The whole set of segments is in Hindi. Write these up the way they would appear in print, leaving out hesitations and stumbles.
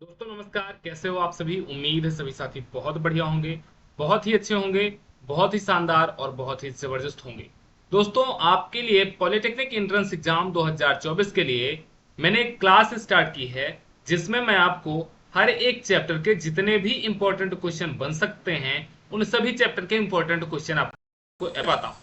दोस्तों नमस्कार, कैसे हो आप सभी। उम्मीद है सभी साथी बहुत बढ़िया होंगे, बहुत ही अच्छे होंगे, बहुत ही शानदार और बहुत ही जबरदस्त होंगे। दोस्तों आपके लिए पॉलिटेक्निक एंट्रेंस एग्जाम 2024 के लिए मैंने एक क्लास स्टार्ट की है, जिसमें मैं आपको हर एक चैप्टर के जितने भी इंपॉर्टेंट क्वेश्चन बन सकते हैं उन सभी चैप्टर के इंपॉर्टेंट क्वेश्चन आपको बताता हूँ।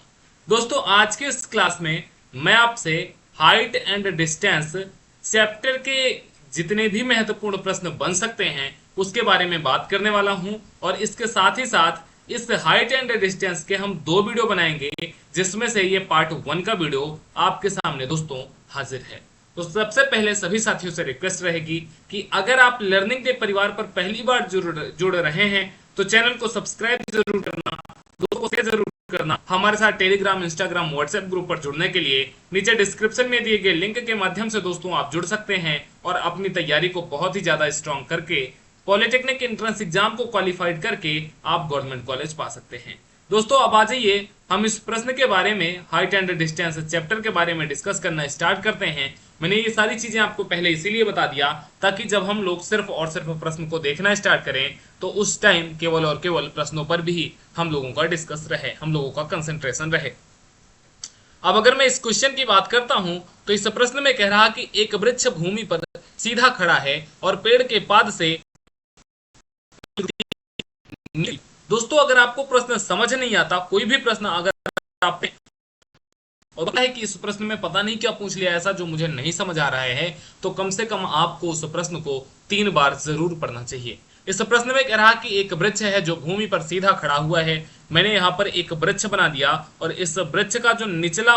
दोस्तों आज के इस क्लास में मैं आपसे हाइट एंड डिस्टेंस चैप्टर के जितने भी महत्वपूर्ण प्रश्न बन सकते हैं उसके बारे में बात करने वाला हूं, और इसके साथ ही साथ इस हाइट एंड डिस्टेंस के हम दो वीडियो बनाएंगे, जिसमें से ये पार्ट 1 का वीडियो आपके सामने दोस्तों हाजिर है। तो सबसे पहले सभी साथियों से रिक्वेस्ट रहेगी कि अगर आप लर्निंग डे परिवार पर पहली बार जुड़ रहे हैं तो चैनल को सब्सक्राइब जरूर करना, दोस्तों को शेयर जरूर करना। हमारे साथ टेलीग्राम, इंस्टाग्राम, व्हाट्सएप ग्रुप पर जुड़ने के लिए नीचे डिस्क्रिप्शन में दिए गए लिंक के माध्यम से दोस्तों आप जुड़ सकते हैं और अपनी तैयारी को बहुत ही ज्यादा स्ट्रांग करके पॉलिटेक्निक एंट्रेंस एग्जाम को क्वालिफाइड करके आप गवर्नमेंट कॉलेज पा सकते हैं। दोस्तों अब आ जाइए हम इस प्रश्न के बारे में, हाइट एंड डिस्टेंस चैप्टर के बारे में डिस्कस करना स्टार्ट करते हैं। मैंने ये सारी चीजें आपको पहले इसीलिए बता दिया ताकि जब हम लोग सिर्फ और सिर्फ प्रश्न को देखना स्टार्ट करें तो उस टाइम केवल और केवल प्रश्नों पर भी हम लोगों का डिस्कस रहे, हम लोगों का कंसंट्रेशन रहे। अब अगर मैं इस क्वेश्चन की बात करता हूं तो इस प्रश्न में कह रहा कि एक वृक्ष भूमि पर सीधा खड़ा है और पेड़ के पाद से। दोस्तों अगर आपको प्रश्न समझ नहीं आता, कोई भी प्रश्न अगर आप और पता है कि इस प्रश्न में पता नहीं क्या पूछ लिया ऐसा जो मुझे नहीं समझ आ रहा है, तो कम से कम आपको उस प्रश्न को 3 बार जरूर पढ़ना चाहिए। इस प्रश्न में कह रहा कि एक वृक्ष है जो भूमि पर सीधा खड़ा हुआ है। मैंने यहाँ पर एक वृक्ष बना दिया और इस वृक्ष का जो निचला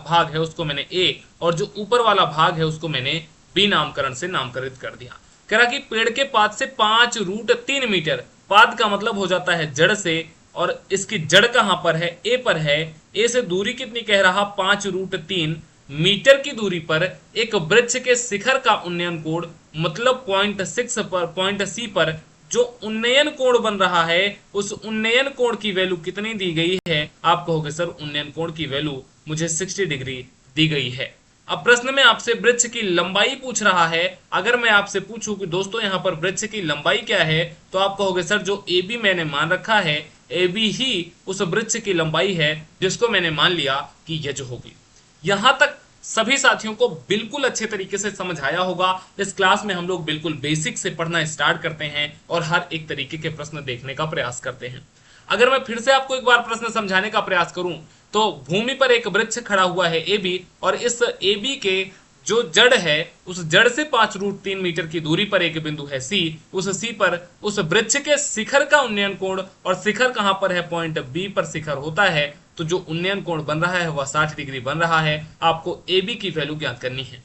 भाग है उसको मैंने ए और जो ऊपर वाला भाग है उसको मैंने बी नामकरण से नामकरण कर दिया। कह रहा कि पेड़ के पाद से 5√3 मीटर, पाद का मतलब हो जाता है जड़ से, और इसकी जड़ कहां पर है, ए पर है। ए से दूरी कितनी कह रहा, 5√3 मीटर की दूरी पर एक वृक्ष के शिखर का उन्नयन कोण मतलब पॉइंट सी पर जो उन्नयन कोण बन रहा है उस उन्नयन कोण की वैल्यू कितनी दी गई है। आप कहोगे सर उन्नयन कोण की वैल्यू मुझे 60 डिग्री दी गई है। अब प्रश्न में आपसे वृक्ष की लंबाई पूछ रहा है। अगर मैं आपसे पूछूं कि दोस्तों यहाँ पर वृक्ष की लंबाई क्या है, तो आप कहोगे सर जो ए बी मैंने मान रखा है, ए बी ही उस वृक्ष की लंबाई है जिसको मैंने मान लिया कि यज होगी। यहां तक सभी साथियों को बिल्कुल अच्छे तरीके से समझ आया होगा। इस क्लास में हम लोग बिल्कुल बेसिक से पढ़ना स्टार्ट करते हैं और हर एक तरीके के प्रश्न देखने का प्रयास करते हैं। अगर मैं फिर से आपको एक बार प्रश्न समझाने का प्रयास करूं तो भूमि पर एक वृक्ष खड़ा हुआ है ए बी, और इस ए बी के जो जड़ है उस जड़ से 5√3 मीटर की दूरी पर एक बिंदु है सी। उस सी पर उस वृक्ष के शिखर का उन्नयन कोण, और शिखर कहां पर है, पॉइंट बी पर शिखर होता है, तो जो उन्नयन कोण बन रहा है वह 60 डिग्री बन रहा है। आपको ए बी की वैल्यू ज्ञात करनी है।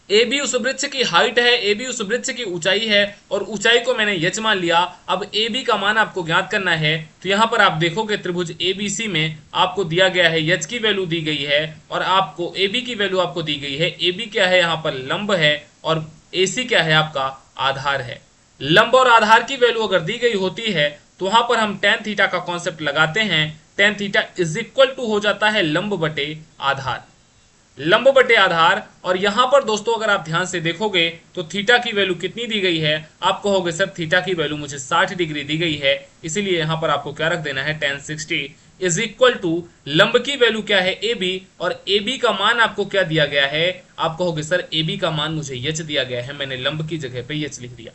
ए बी उस वृक्ष की हाइट है, ए बी उस वृक्ष की ऊंचाई है, और ऊंचाई को मैंने यच मान लिया। अब ए बी का मान आपको ज्ञात करना है, तो यहां पर आप देखोगे त्रिभुज ए बी सी में आपको दिया गया है यच की वैल्यू दी गई है और आपको ए बी की वैल्यू आपको दी गई है। ए बी क्या है, यहाँ पर लंब है, और ए सी क्या है, आपका आधार है। लंब और आधार की वैल्यू अगर दी गई होती है तो वहां पर हम टेन थीटा का कॉन्सेप्ट लगाते हैं। Tan theta is equal to हो जाता है लंब बटे आधार, लंब बटे आधार। और यहां पर दोस्तों अगर आप ध्यान से देखोगे तो थीटा की वैल्यू कितनी दी गई है, आप कहोगे सर थीटा की वैल्यू मुझे 60 डिग्री दी गई है, इसीलिए यहां पर आपको क्या रख देना है, tan 60 इज इक्वल टू लंब की वैल्यू क्या है, ए बी, और ए बी का मान आपको क्या दिया गया है, आप कहोगे सर ए बी का मान मुझे यच दिया गया है, मैंने लंब की जगह पे यच लिख दिया।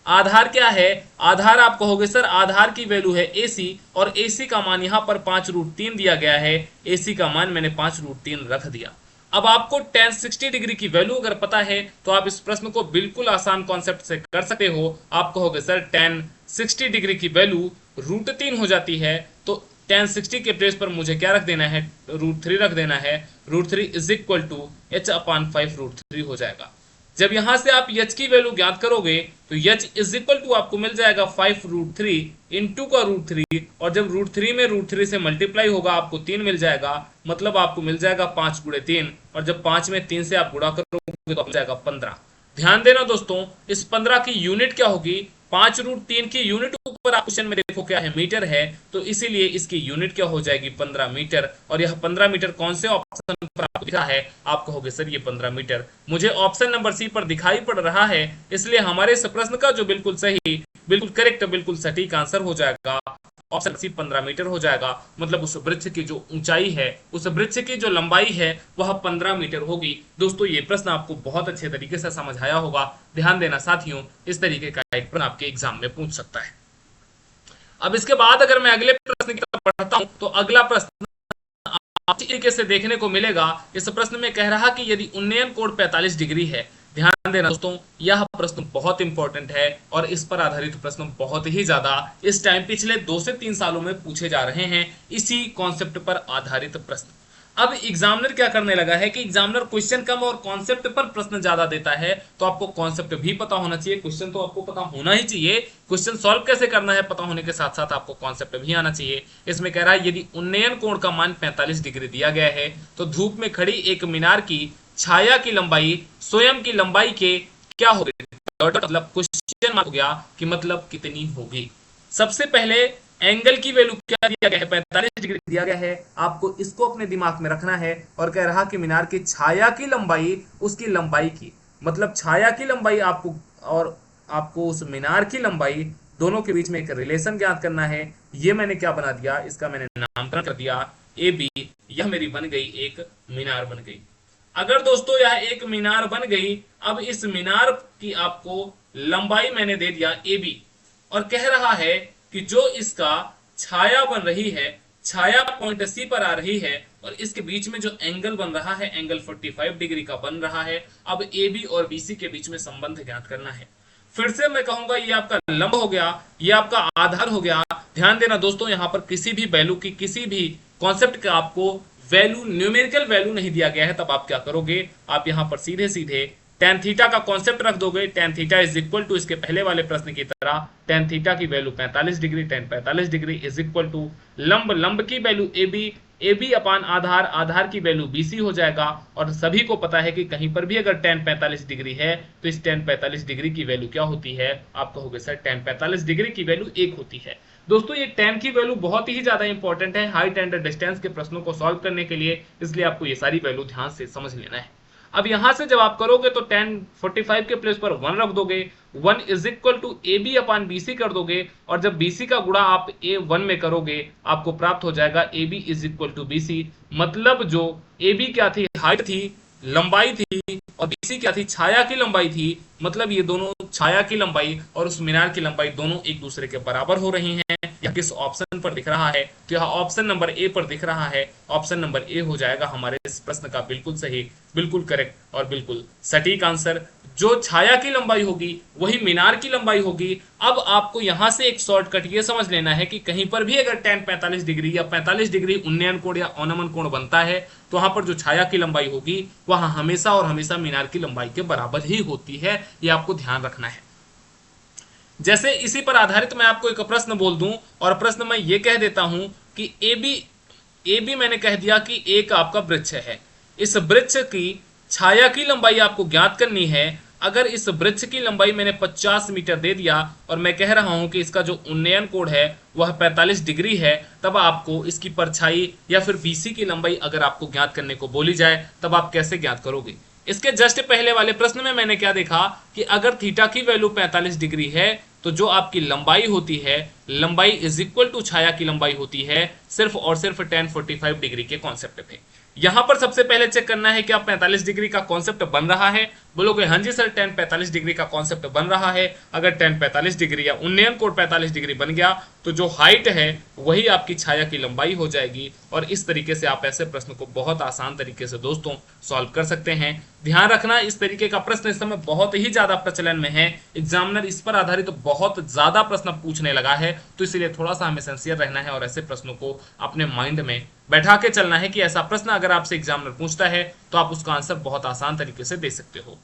आधार क्या है, आधार आप कहोगे सर आधार की वैल्यू है ए सी, और ए सी का मान यहां पर 5√3 दिया गया है, ए सी का मान मैंने 5√3 रख दिया। अब आपको tan 60 डिग्री की वैल्यू अगर पता है तो आप इस प्रश्न को बिल्कुल आसान कॉन्सेप्ट से कर सकते हो। आप कहोगे सर tan 60 डिग्री की वैल्यू √3 हो जाती है, तो tan 60 के प्लेस पर मुझे क्या रख देना है, √3 रख देना है। √3 इज इक्वल टू h/5√3 हो जाएगा। जब यहां से आप h की वैल्यू ज्ञात करोगे तो h इज इक्वल टू आपको मिल जाएगा 5√3 इंटू का √3, और जब √3 में √3 से मल्टीप्लाई होगा आपको 3 मिल जाएगा, मतलब आपको मिल जाएगा 5 गुणे 3, और जब 5 में 3 से आप गुणा करोगे तो मिल जाएगा 15। ध्यान देना दोस्तों, इस 15 की यूनिट क्या होगी, 5√3 की यूनिट ऊपर आप क्वेश्चन में देखो क्या है, मीटर है, तो इसीलिए इसकी यूनिट क्या हो जाएगी 15 मीटर। और यह 15 मीटर कौन से ऑप्शन पर आपको दिखा है, आप कहोगे सर ये 15 मीटर मुझे ऑप्शन नंबर सी पर दिखाई पड़ रहा है, इसलिए हमारे इस प्रश्न का जो बिल्कुल सही, बिल्कुल करेक्ट, बिल्कुल सटीक आंसर हो जाएगा ऑप्शन सी 15 मीटर हो जाएगा। मतलब उस वृक्ष की जो ऊंचाई है, उस वृक्ष की जो लंबाई है वह 15 मीटर होगी। दोस्तों ये प्रश्न आपको बहुत अच्छे तरीके से समझ आया होगा। ध्यान देना साथियों, इस तरीके का एक प्रश्न आपके एग्जाम में पूछ सकता है। अब इसके बाद अगर मैं अगले प्रश्न की तरफ बढ़ता हूं तो अगला प्रश्न अच्छी तरीके से देखने को मिलेगा। इस प्रश्न में कह रहा कि यदि उन्नयन कोण 45 डिग्री है, ध्यान देना दोस्तों यह प्रश्न बहुत इंपॉर्टेंट है और इस पर आधारित प्रश्न बहुत ही ज्यादा इस टाइम पिछले 2 से 3 सालों में पूछे जा रहे हैं, इसी कॉन्सेप्ट पर आधारित प्रश्न। अब एग्जामिनर क्या करने लगा है कि एग्जामिनर क्वेश्चन कम और कॉन्सेप्ट पर प्रश्न ज्यादा देता है, तो आपको कॉन्सेप्ट भी पता होना चाहिए, क्वेश्चन तो आपको पता होना ही चाहिए, क्वेश्चन सॉल्व कैसे करना है पता होने के साथ साथ आपको कॉन्सेप्ट भी आना चाहिए। इसमें कह रहा है यदि उन्नयन कोण का मान 45 डिग्री दिया गया है तो धूप में खड़ी एक मीनार की छाया की लंबाई स्वयं की लंबाई के क्या होगी, मतलब क्वेश्चन हो गया कि मतलब कितनी होगी। सबसे पहले एंगल की वैल्यू क्या दिया गया है, 45 डिग्री दिया गया है, आपको इसको अपने दिमाग में रखना है। और कह रहा कि मीनार की छाया की लंबाई उसकी लंबाई की, मतलब छाया की लंबाई आपको और आपको उस मीनार की लंबाई दोनों के बीच में एक रिलेशन ज्ञात करना है। ये मैंने क्या बना दिया, इसका मैंने नामकरण कर दिया ए बी। यह मेरी बन गई एक मीनार बन गई। अगर दोस्तों यह एक मीनार बन गई, अब इस मीनार की आपको लंबाई मैंने दे दिया ए बी और कह रहा है कि जो इसका छाया बन रही है, छाया पॉइंट सी पर आ रही है और इसके बीच में जो एंगल बन रहा है एंगल 45 डिग्री का बन रहा है। अब ए बी और बीसी के बीच में संबंध ज्ञात करना है। फिर से मैं कहूंगा ये आपका लंब हो गया, ये आपका आधार हो गया। ध्यान देना दोस्तों यहां पर किसी भी वैल्यू की, किसी भी कॉन्सेप्ट का आपको वैल्यू, न्यूमेरिकल वैल्यू नहीं दिया गया है, तब आप क्या करोगे, आप यहां पर सीधे सीधे टेन थीटा का कॉन्सेप्ट रख दोगे। Tan theta is equal to, इसके पहले वाले प्रश्न की तरह टेन थीटा की value 45 degree, tan 45 degree is equal to लंब, लंब की value A B, A B upon आधार, आधार की वैल्यू बी सी हो जाएगा। और सभी को पता है कि कहीं पर भी अगर टेन 45 डिग्री है तो इस टेन 45 डिग्री की वैल्यू क्या होती है, आप कहोगे सर टेन 45 डिग्री की वैल्यू 1 होती है। दोस्तों ये टेन की वैल्यू बहुत ही ज्यादा इंपॉर्टेंट है हाइट एंड डिस्टेंस के प्रश्नों को सॉल्व करने के लिए, इसलिए आपको ये सारी वैल्यू ध्यान से समझ लेना है। अब यहां से जब आप करोगे तो टेन 45 के प्लेस पर 1 रख दोगे, 1 is equal to A B upon B C कर दोगे और जब बी सी का गुणा आप ए 1 में करोगे आपको प्राप्त हो जाएगा A B is equal to B C. मतलब जो ए बी क्या थी, हाइट थी, लंबाई थी, और बी सी क्या थी, छाया की लंबाई थी। मतलब ये दोनों छाया की लंबाई और उस मीनार की लंबाई दोनों एक दूसरे के बराबर हो रही हैं। यह किस ऑप्शन पर दिख रहा है, तो यह ऑप्शन नंबर ए पर दिख रहा है। ऑप्शन नंबर ए हो जाएगा हमारे इस प्रश्न का बिल्कुल सही, बिल्कुल करेक्ट और बिल्कुल सटीक आंसर। जो छाया की लंबाई होगी वही मीनार की लंबाई होगी। अब आपको यहां से एक शॉर्टकट ये समझ लेना है कि कहीं पर भी अगर टेन 45 डिग्री या 45 डिग्री उन्नयन कोण या अवनमन कोण बनता है तो वहां पर जो छाया की लंबाई होगी वहां हमेशा और हमेशा मीनार की लंबाई के बराबर ही होती है। ये आपको ध्यान रखना है। जैसे इसी पर आधारित मैं आपको एक प्रश्न बोल दूं और प्रश्न में ये कह देता हूं कि ए बी मैंने कह दिया कि एक आपका वृक्ष है। इस वृक्ष की छाया की लंबाई आपको ज्ञात करनी है। अगर इस वृक्ष की लंबाई मैंने 50 मीटर दे दिया और मैं कह रहा हूं कि इसका जो उन्नयन कोण है वह 45 डिग्री है, तब आपको इसकी परछाई या फिर बीसी की लंबाई अगर आपको ज्ञात करने को बोली जाए तब आप कैसे ज्ञात करोगे। इसके जस्ट पहले वाले प्रश्न में मैंने क्या देखा कि अगर थीटा की वैल्यू 45 डिग्री है तो जो आपकी लंबाई होती है, लंबाई इज इक्वल टू छाया की लंबाई होती है सिर्फ और सिर्फ टेन 45 डिग्री के कॉन्सेप्ट पे। यहां पर सबसे पहले चेक करना है कि आप 45 डिग्री का कॉन्सेप्ट बन रहा है। बोलोगे हाँ जी सर टेन 45 डिग्री का कॉन्सेप्ट बन रहा है। अगर टेन 45 डिग्री या उन्नयन कोण 45 डिग्री बन गया तो जो हाइट है वही आपकी छाया की लंबाई हो जाएगी। और इस तरीके से आप ऐसे प्रश्न को बहुत आसान तरीके से दोस्तों सॉल्व कर सकते हैं। ध्यान रखना इस तरीके का प्रश्न इस समय बहुत ही ज्यादा प्रचलन में है। एग्जामिनर इस पर आधारित बहुत ज्यादा प्रश्न पूछने लगा है, तो इसलिए थोड़ा सा हमें सिंसियर रहना है और ऐसे प्रश्नों को अपने माइंड में बैठा के चलना है कि ऐसा प्रश्न अगर आपसे एग्जामिनर पूछता है तो आप उसका आंसर बहुत आसान तरीके से दे सकते हो।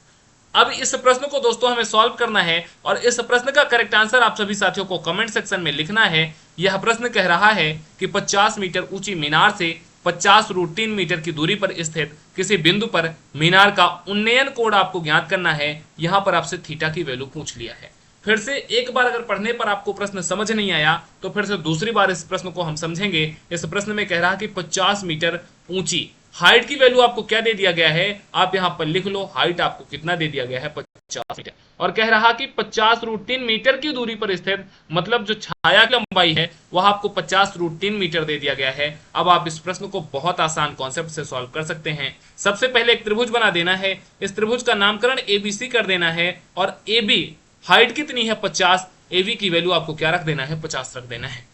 अब इस प्रश्न को दोस्तों हमें सॉल्व करना है और इस प्रश्न का करेक्ट आंसर आप सभी साथियों को कमेंट सेक्शन में लिखना है। यह प्रश्न कह रहा है कि 50 मीटर ऊंची मीनार से 50√3 मीटर की दूरी पर स्थित किसी बिंदु पर मीनार का उन्नयन कोण आपको ज्ञात करना है। यहां पर आपसे थीटा की वैल्यू पूछ लिया है। फिर से एक बार अगर पढ़ने पर आपको प्रश्न समझ नहीं आया तो फिर से दूसरी बार इस प्रश्न को हम समझेंगे। इस प्रश्न में कह रहा कि 50 मीटर ऊंची हाइट की वैल्यू आपको क्या दे दिया गया है, आप यहां पर लिख लो हाइट आपको कितना दे दिया गया है 50 मीटर, और कह रहा कि 50√3 मीटर की दूरी पर स्थित, मतलब जो छाया की लंबाई है वह आपको 50√3 मीटर दे दिया गया है। अब आप इस प्रश्न को बहुत आसान कॉन्सेप्ट से सॉल्व कर सकते हैं। सबसे पहले एक त्रिभुज बना देना है, इस त्रिभुज का नामकरण एबीसी कर देना है, और एबी हाइट कितनी है 50, एबी की वैल्यू आपको क्या रख देना है 50 रख देना है।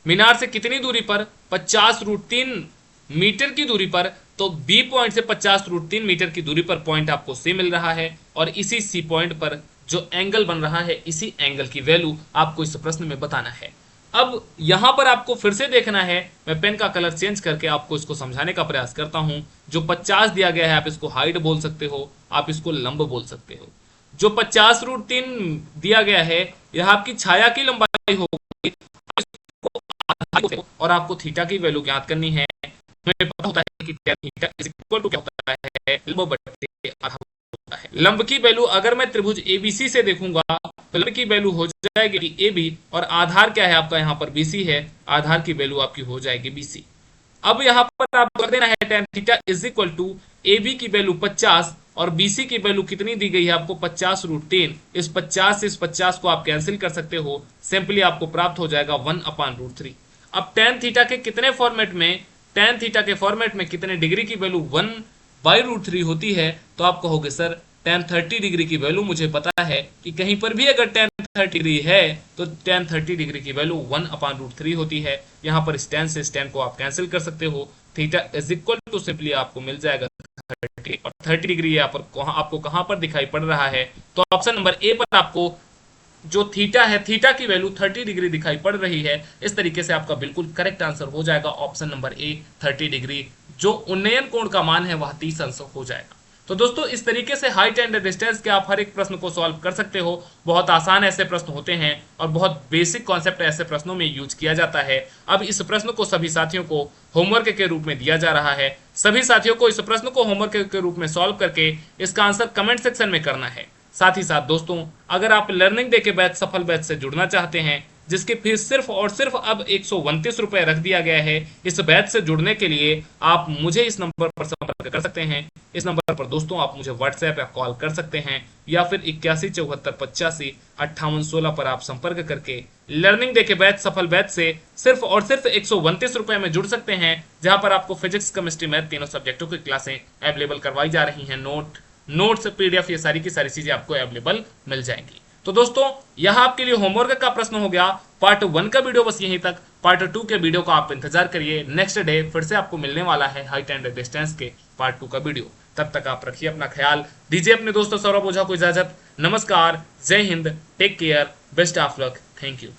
मीनार से कितनी दूरी पर, 50√3 मीटर की दूरी पर, तो बी पॉइंट से 50√3 मीटर की दूरी पर पॉइंट आपको सी मिल रहा है, और इसी सी पॉइंट पर जो एंगल बन रहा है इसी एंगल की वैल्यू आपको इस प्रश्न में बताना है। अब यहां पर आपको फिर से देखना है, मैं पेन का कलर चेंज करके आपको इसको समझाने का प्रयास करता हूं। जो 50 दिया गया है आप इसको हाइट बोल सकते हो, आप इसको लंब बोल सकते हो। जो 50√3 दिया गया है यह आपकी छाया की लंबाई होगी, और आपको थीटा की वैल्यू ज्ञात करनी है। हमें पता होता है कि tan theta is equal to क्या होता है, लंब बटे आधा होता है। लंब की वैल्यू अगर मैं त्रिभुज एबीसी से देखूंगा तो लंब की वैल्यू हो जाएगी एबी, और आधार क्या है आपका यहाँ पर बीसी है, आधार की वैल्यू आपकी हो जाएगी बीसी। अब यहाँ पर आप कर देना है tan theta is equal to AB की वैल्यू 50 और बीसी की वैल्यू कितनी दी गई है आपको 50√3। इस 50 से इस 50 को आप कैंसिल कर सकते हो, सिंपली आपको प्राप्त हो जाएगा 1/√3। अब tan थीटा के कितने फॉर्मेट में, tan थीटा के फॉर्मेट में कितने डिग्री की वैल्यू 1/√3 होती है, तो आप कहोगे सर tan 30 डिग्री की वैल्यू मुझे पता है कि कहीं पर भी अगर tan 30 डिग्री है तो tan 30 डिग्री की वैल्यू 1/√3 होती है। यहाँ पर इस tan से इस tan को आप कैंसिल कर सकते हो, theta is equal to simply आपको मिल जाएगा 30, और 30 डिग्री यहाँ पर आपको कहां पर दिखाई पड़ रहा है, तो ऑप्शन नंबर ए पर आपको जो थीटा है, थीटा की वैल्यू 30 डिग्री दिखाई पड़ रही है। इस तरीके से आपका बिल्कुल करेक्ट आंसर हो जाएगा ऑप्शन नंबर ए 30 डिग्री। जो उन्नयन कोण का मान है वह 30 अंश हो जाएगा। तो दोस्तों इस तरीके से हाइट एंड डिस्टेंस के आप हर एक प्रश्न को सॉल्व कर सकते हो। बहुत आसान ऐसे प्रश्न होते हैं और बहुत बेसिक कॉन्सेप्ट ऐसे प्रश्नों में यूज किया जाता है। अब इस प्रश्न को सभी साथियों को होमवर्क के रूप में दिया जा रहा है। सभी साथियों को इस प्रश्न को होमवर्क के रूप में सॉल्व करके इसका आंसर कमेंट सेक्शन में करना है। साथ ही साथ दोस्तों अगर आप लर्निंग डे के बैच सफल बैच से जुड़ना चाहते हैं, जिसकी फीस सिर्फ और सिर्फ अब 129 रुपए रख दिया गया है, इस बैच से जुड़ने के लिए आप मुझे इस नंबर पर संपर्क कर सकते हैं। इस नंबर पर दोस्तों आप मुझे व्हाट्सएप या कॉल कर सकते हैं, या फिर 8174855816 पर आप संपर्क करके लर्निंग डे के बैच सफल बैच से सिर्फ और सिर्फ 129 रुपए में जुड़ सकते हैं, जहां पर आपको फिजिक्स केमिस्ट्री मैथ तीनों सब्जेक्टों की क्लासें अवेलेबल करवाई जा रही हैं। नोट्स पीडीएफ ये सारी की सारी चीजें आपको अवेलेबल मिल जाएंगी। तो दोस्तों यह आपके लिए होमवर्क का प्रश्न हो गया। पार्ट 1 का वीडियो बस यहीं तक, पार्ट 2 के वीडियो का आप इंतजार करिए। नेक्स्ट डे फिर से आपको मिलने वाला है हाइट एंड डिस्टेंस के पार्ट 2 का वीडियो। तब तक आप रखिए अपना ख्याल, दीजिए अपने दोस्तों सौरभ ओझा को इजाजत। नमस्कार, जय हिंद, take care, best of luck, thank you.